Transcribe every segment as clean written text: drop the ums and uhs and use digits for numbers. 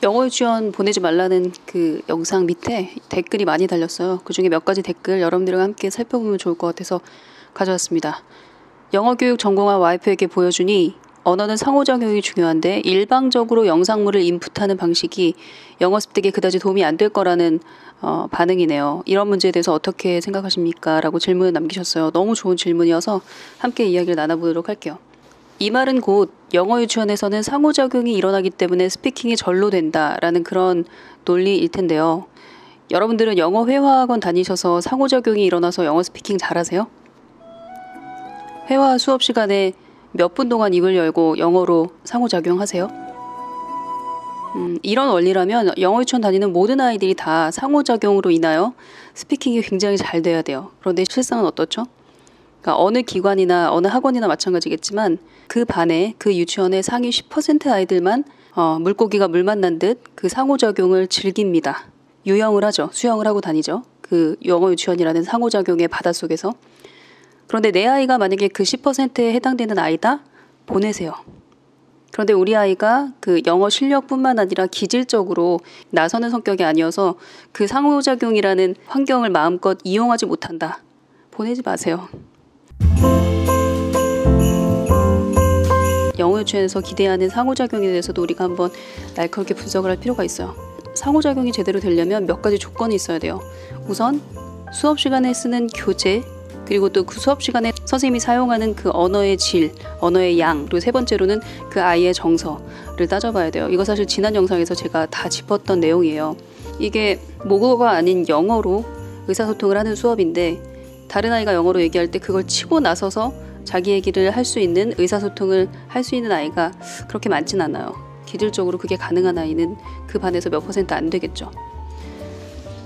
영어 유치원 보내지 말라는 그 영상 밑에 댓글이 많이 달렸어요. 그중에 몇 가지 댓글 여러분들과 함께 살펴보면 좋을 것 같아서 가져왔습니다. 영어 교육 전공한 와이프에게 보여주니 언어는 상호작용이 중요한데 일방적으로 영상물을 인풋하는 방식이 영어 습득에 그다지 도움이 안 될 거라는 반응이네요. 이런 문제에 대해서 어떻게 생각하십니까? 라고 질문을 남기셨어요. 너무 좋은 질문이어서 함께 이야기를 나눠보도록 할게요. 이 말은 곧 영어 유치원에서는 상호작용이 일어나기 때문에 스피킹이 절로 된다라는 그런 논리일 텐데요. 여러분들은 영어 회화학원 다니셔서 상호작용이 일어나서 영어 스피킹 잘하세요? 회화 수업 시간에 몇 분 동안 입을 열고 영어로 상호작용하세요? 이런 원리라면 영어 유치원 다니는 모든 아이들이 다 상호작용으로 인하여 스피킹이 굉장히 잘 돼야 돼요. 그런데 실상은 어떻죠? 그러니까 어느 기관이나 어느 학원이나 마찬가지겠지만 그 반에 그 유치원의 상위 10% 아이들만 물고기가 물 만난 듯 그 상호작용을 즐깁니다. 유영을 하죠. 수영을 하고 다니죠. 그 영어 유치원이라는 상호작용의 바닷속에서. 그런데 내 아이가 만약에 그 10%에 해당되는 아이다? 보내세요. 그런데 우리 아이가 그 영어 실력뿐만 아니라 기질적으로 나서는 성격이 아니어서 그 상호작용이라는 환경을 마음껏 이용하지 못한다. 보내지 마세요. 영어 유치원에서 기대하는 상호작용에 대해서도 우리가 한번 날카롭게 분석을 할 필요가 있어요. 상호작용이 제대로 되려면 몇 가지 조건이 있어야 돼요. 우선 수업 시간에 쓰는 교재, 그리고 또 그 수업 시간에 선생님이 사용하는 그 언어의 질, 언어의 양, 그리고 세 번째로는 그 아이의 정서를 따져봐야 돼요. 이거 사실 지난 영상에서 제가 다 짚었던 내용이에요. 이게 모국어가 아닌 영어로 의사소통을 하는 수업인데 다른 아이가 영어로 얘기할 때 그걸 치고 나서서 자기 얘기를 할 수 있는 의사소통을 할 수 있는 아이가 그렇게 많진 않아요. 기질적으로 그게 가능한 아이는 그 반에서 몇 % 안 되겠죠.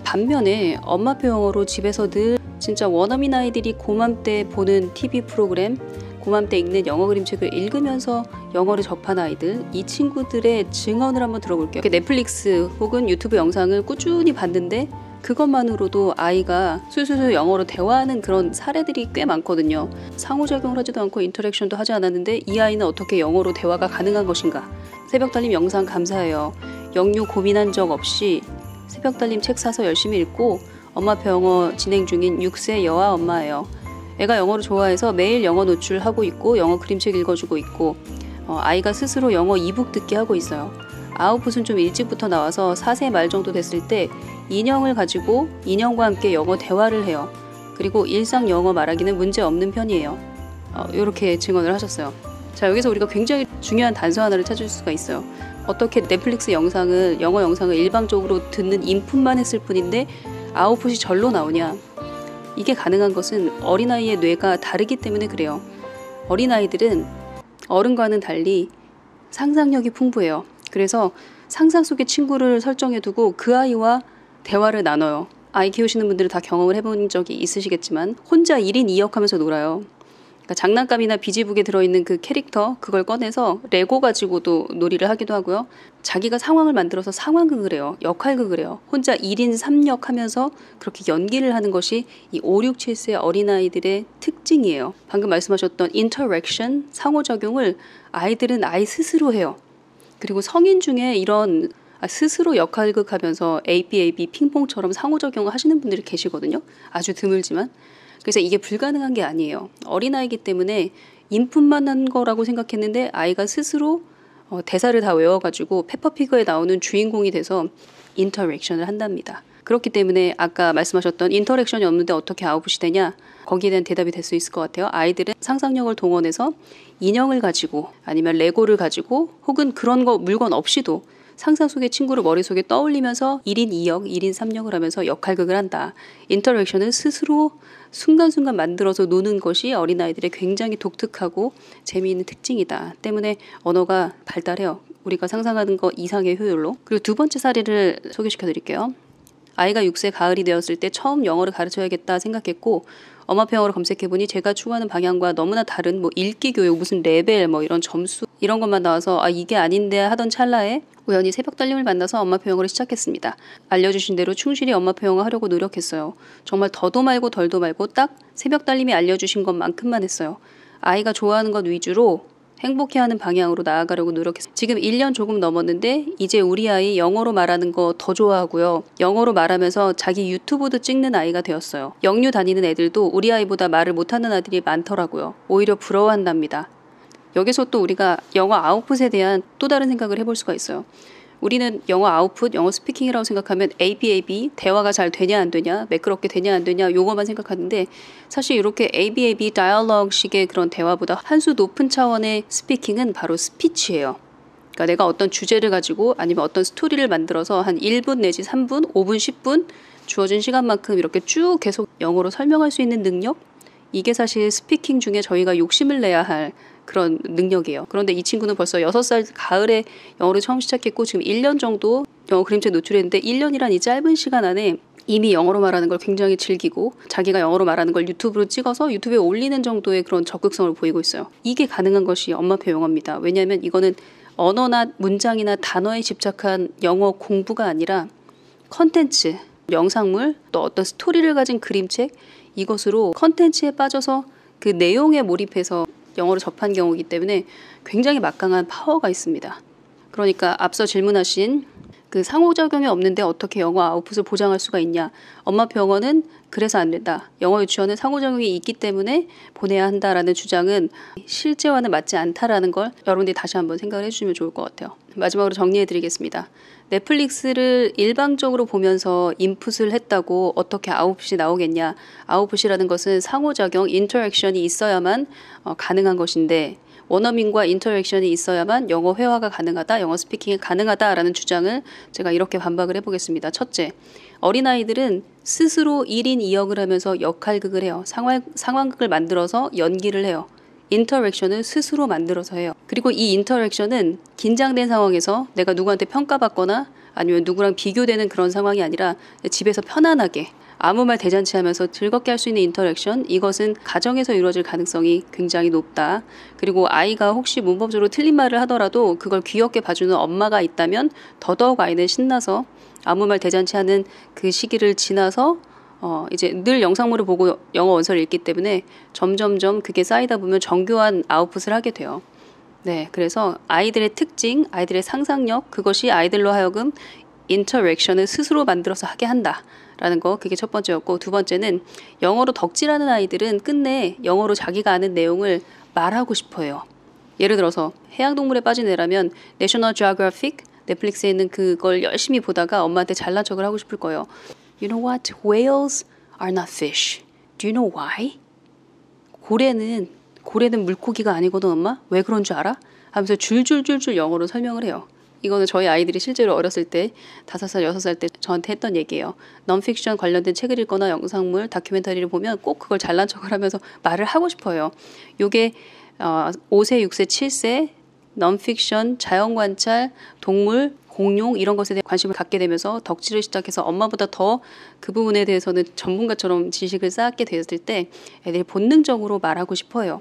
반면에 엄마표 영어로 집에서 늘 진짜 원어민 아이들이 고맘때 보는 TV 프로그램, 고맘때 읽는 영어 그림책을 읽으면서 영어를 접한 아이들, 이 친구들의 증언을 한번 들어볼게요. 넷플릭스 혹은 유튜브 영상을 꾸준히 봤는데 그것만으로도 아이가 술술술 영어로 대화하는 그런 사례들이 꽤 많거든요. 상호작용을 하지도 않고 인터랙션도 하지 않았는데 이 아이는 어떻게 영어로 대화가 가능한 것인가. 새벽달림 영상 감사해요. 영유 고민한 적 없이 새벽달림 책 사서 열심히 읽고 엄마표 영어 진행 중인 6세 여아 엄마예요. 애가 영어를 좋아해서 매일 영어 노출하고 있고 영어 그림책 읽어주고 있고 아이가 스스로 영어 이북 듣게 하고 있어요. 아웃풋은 좀 일찍부터 나와서 4세 말 정도 됐을 때 인형을 가지고 인형과 함께 영어 대화를 해요. 그리고 일상 영어 말하기는 문제 없는 편이에요. 이렇게 증언을 하셨어요. 자, 여기서 우리가 굉장히 중요한 단서 하나를 찾을 수가 있어요. 어떻게 넷플릭스 영상을, 영어 영상을 일방적으로 듣는 인풋만 했을 뿐인데 아웃풋이 절로 나오냐. 이게 가능한 것은 어린아이의 뇌가 다르기 때문에 그래요. 어린아이들은 어른과는 달리 상상력이 풍부해요. 그래서 상상 속의 친구를 설정해두고 그 아이와 대화를 나눠요. 아이 키우시는 분들은 다 경험을 해본 적이 있으시겠지만 혼자 1인 2역 하면서 놀아요. 그러니까 장난감이나 비지북에 들어있는 그 캐릭터 그걸 꺼내서 레고 가지고도 놀이를 하기도 하고요. 자기가 상황을 만들어서 상황극을 해요. 역할극을 해요. 혼자 1인 3역 하면서 그렇게 연기를 하는 것이 이 5, 6, 7세 어린아이들의 특징이에요. 방금 말씀하셨던 인터랙션, 상호작용을 아이들은 아이 스스로 해요. 그리고 성인 중에 이런 스스로 역할극 하면서 ABAB 핑퐁처럼 상호작용을 하시는 분들이 계시거든요. 아주 드물지만. 그래서 이게 불가능한 게 아니에요. 어린아이기 때문에 인풋만 한 거라고 생각했는데 아이가 스스로 대사를 다 외워가지고 페퍼피그에 나오는 주인공이 돼서 인터랙션을 한답니다. 그렇기 때문에 아까 말씀하셨던 인터랙션이 없는데 어떻게 아웃풋이 되냐? 거기에 대한 대답이 될 수 있을 것 같아요. 아이들은 상상력을 동원해서 인형을 가지고 아니면 레고를 가지고 혹은 그런 거 물건 없이도 상상 속의 친구를 머릿속에 떠올리면서 1인 2역, 1인 3역을 하면서 역할극을 한다. 인터랙션을 스스로 순간순간 만들어서 노는 것이 어린아이들의 굉장히 독특하고 재미있는 특징이다. 때문에 언어가 발달해요. 우리가 상상하는 것 이상의 효율로. 그리고 두 번째 사례를 소개시켜 드릴게요. 아이가 6세 가을이 되었을 때 처음 영어를 가르쳐야겠다 생각했고 엄마표 영어를 검색해보니 제가 추구하는 방향과 너무나 다른 읽기 교육, 무슨 레벨, 이런 점수 이런 것만 나와서 이게 아닌데 하던 찰나에 우연히 새벽달림을 만나서 엄마표 영어를 시작했습니다. 알려주신 대로 충실히 엄마표 영어 하려고 노력했어요. 정말 더도 말고 덜도 말고 딱 새벽달림이 알려주신 것만큼만 했어요. 아이가 좋아하는 것 위주로 행복해하는 방향으로 나아가려고 노력했어요. 지금 1년 조금 넘었는데 이제 우리 아이 영어로 말하는 거 더 좋아하고요. 영어로 말하면서 자기 유튜브도 찍는 아이가 되었어요. 영유 다니는 애들도 우리 아이보다 말을 못하는 아들이 많더라고요. 오히려 부러워한답니다. 여기서 또 우리가 영어 아웃풋에 대한 또 다른 생각을 해볼 수가 있어요. 우리는 영어 아웃풋, 영어 스피킹이라고 생각하면 ABAB, 대화가 잘 되냐 안 되냐, 매끄럽게 되냐 안 되냐 요거만 생각하는데 사실 이렇게 ABAB 다이얼로그식의 그런 대화보다 한 수 높은 차원의 스피킹은 바로 스피치예요. 그러니까 내가 어떤 주제를 가지고 아니면 어떤 스토리를 만들어서 한 1분 내지 3분, 5분, 10분 주어진 시간만큼 이렇게 쭉 계속 영어로 설명할 수 있는 능력? 이게 사실 스피킹 중에 저희가 욕심을 내야 할 그런 능력이에요. 그런데 이 친구는 벌써 6살 가을에 영어를 처음 시작했고 지금 1년 정도 영어 그림체 노출했는데 1년이란 이 짧은 시간 안에 이미 영어로 말하는 걸 굉장히 즐기고 자기가 영어로 말하는 걸 유튜브로 찍어서 유튜브에 올리는 정도의 그런 적극성을 보이고 있어요. 이게 가능한 것이 엄마표 영어입니다. 왜냐하면 이거는 언어나 문장이나 단어에 집착한 영어 공부가 아니라 컨텐츠, 영상물, 또 어떤 스토리를 가진 그림책 이것으로 컨텐츠에 빠져서 그 내용에 몰입해서 영어를 접한 경우이기 때문에 굉장히 막강한 파워가 있습니다. 그러니까 앞서 질문하신 그 상호작용이 없는데 어떻게 영어 아웃풋을 보장할 수가 있냐. 엄마표 영어는 그래서 안 된다. 영어 유치원은 상호작용이 있기 때문에 보내야 한다라는 주장은 실제와는 맞지 않다라는 걸 여러분들이 다시 한번 생각을 해주시면 좋을 것 같아요. 마지막으로 정리해드리겠습니다. 넷플릭스를 일방적으로 보면서 인풋을 했다고 어떻게 아웃풋이 나오겠냐. 아웃풋이라는 것은 상호작용, 인터랙션이 있어야만 가능한 것인데 원어민과 인터랙션이 있어야만 영어 회화가 가능하다, 영어 스피킹이 가능하다라는 주장을 제가 이렇게 반박을 해보겠습니다. 첫째, 어린아이들은 스스로 1인 2역을 하면서 역할극을 해요. 상황극을 만들어서 연기를 해요. 인터랙션을 스스로 만들어서 해요. 그리고 이 인터랙션은 긴장된 상황에서 내가 누구한테 평가받거나 아니면 누구랑 비교되는 그런 상황이 아니라 집에서 편안하게 아무 말 대잔치 하면서 즐겁게 할 수 있는 인터랙션, 이것은 가정에서 이루어질 가능성이 굉장히 높다. 그리고 아이가 혹시 문법적으로 틀린 말을 하더라도 그걸 귀엽게 봐주는 엄마가 있다면 더더욱 아이는 신나서 아무 말 대잔치 하는 그 시기를 지나서 이제 늘 영상물을 보고 영어 원서를 읽기 때문에 점점점 그게 쌓이다 보면 정교한 아웃풋을 하게 돼요. 네, 그래서 아이들의 특징, 아이들의 상상력, 그것이 아이들로 하여금 인터랙션을 스스로 만들어서 하게 한다라는 거, 그게 첫 번째였고, 두 번째는 영어로 덕질하는 아이들은 끝내 영어로 자기가 아는 내용을 말하고 싶어요. 예를 들어서 해양동물에 빠진 애라면 내셔널 지오그래픽 넷플릭스에 있는 그걸 열심히 보다가 엄마한테 잘난 척을 하고 싶을 거예요. You know what? Whales are not fish. Do you know why? 고래는 물고기가 아니거든 엄마? 왜 그런 줄 알아? 하면서 줄줄줄줄 영어로 설명을 해요. 이거는 저희 아이들이 실제로 어렸을 때 5살, 6살 때 저한테 했던 얘기예요. 넌픽션 관련된 책을 읽거나 영상물, 다큐멘터리를 보면 꼭 그걸 잘난 척을 하면서 말을 하고 싶어요. 요게 5세, 6세, 7세 넌픽션, 자연관찰, 동물, 공룡 이런 것에 대해 관심을 갖게 되면서 덕질을 시작해서 엄마보다 더 그 부분에 대해서는 전문가처럼 지식을 쌓게 되었을 때 애들이 본능적으로 말하고 싶어요.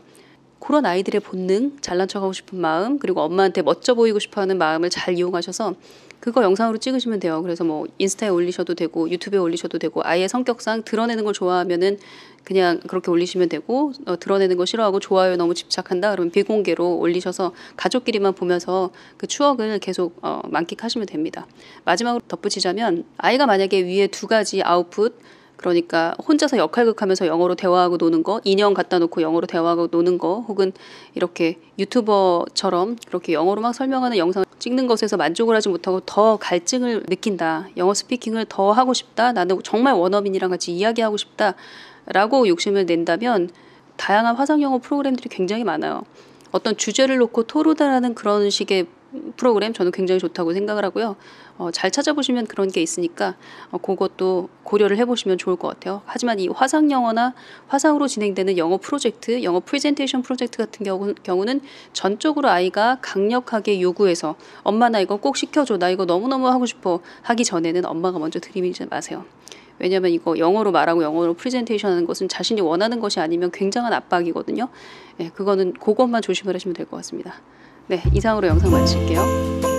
그런 아이들의 본능, 잘난 척하고 싶은 마음, 그리고 엄마한테 멋져 보이고 싶어하는 마음을 잘 이용하셔서 그거 영상으로 찍으시면 돼요. 그래서 뭐 인스타에 올리셔도 되고 유튜브에 올리셔도 되고, 아이의 성격상 드러내는 걸 좋아하면은 그냥 그렇게 올리시면 되고, 드러내는 거 싫어하고 좋아요 너무 집착한다 그러면 비공개로 올리셔서 가족끼리만 보면서 그 추억을 계속 만끽하시면 됩니다. 마지막으로 덧붙이자면, 아이가 만약에 위에 두 가지 아웃풋, 그러니까 혼자서 역할극하면서 영어로 대화하고 노는 거, 인형 갖다 놓고 영어로 대화하고 노는 거, 혹은 이렇게 유튜버처럼 그렇게 영어로 막 설명하는 영상을 찍는 것에서 만족을 하지 못하고 더 갈증을 느낀다, 영어 스피킹을 더 하고 싶다, 나는 정말 원어민이랑 같이 이야기하고 싶다 라고 욕심을 낸다면 다양한 화상 영어 프로그램들이 굉장히 많아요. 어떤 주제를 놓고 토론하는 그런 식의 프로그램 저는 굉장히 좋다고 생각을 하고요. 잘 찾아보시면 그런 게 있으니까 그것도 고려를 해보시면 좋을 것 같아요. 하지만 이 화상 영어나 화상으로 진행되는 영어 프로젝트, 영어 프레젠테이션 프로젝트 같은 경우는 전적으로 아이가 강력하게 요구해서 엄마 나 이거 꼭 시켜줘, 나 이거 너무너무 하고 싶어 하기 전에는 엄마가 먼저 들이밀지 마세요. 왜냐하면 이거 영어로 말하고 영어로 프레젠테이션 하는 것은 자신이 원하는 것이 아니면 굉장한 압박이거든요. 네, 그것만 조심을 하시면 될 것 같습니다. 네, 이상으로 영상 마칠게요.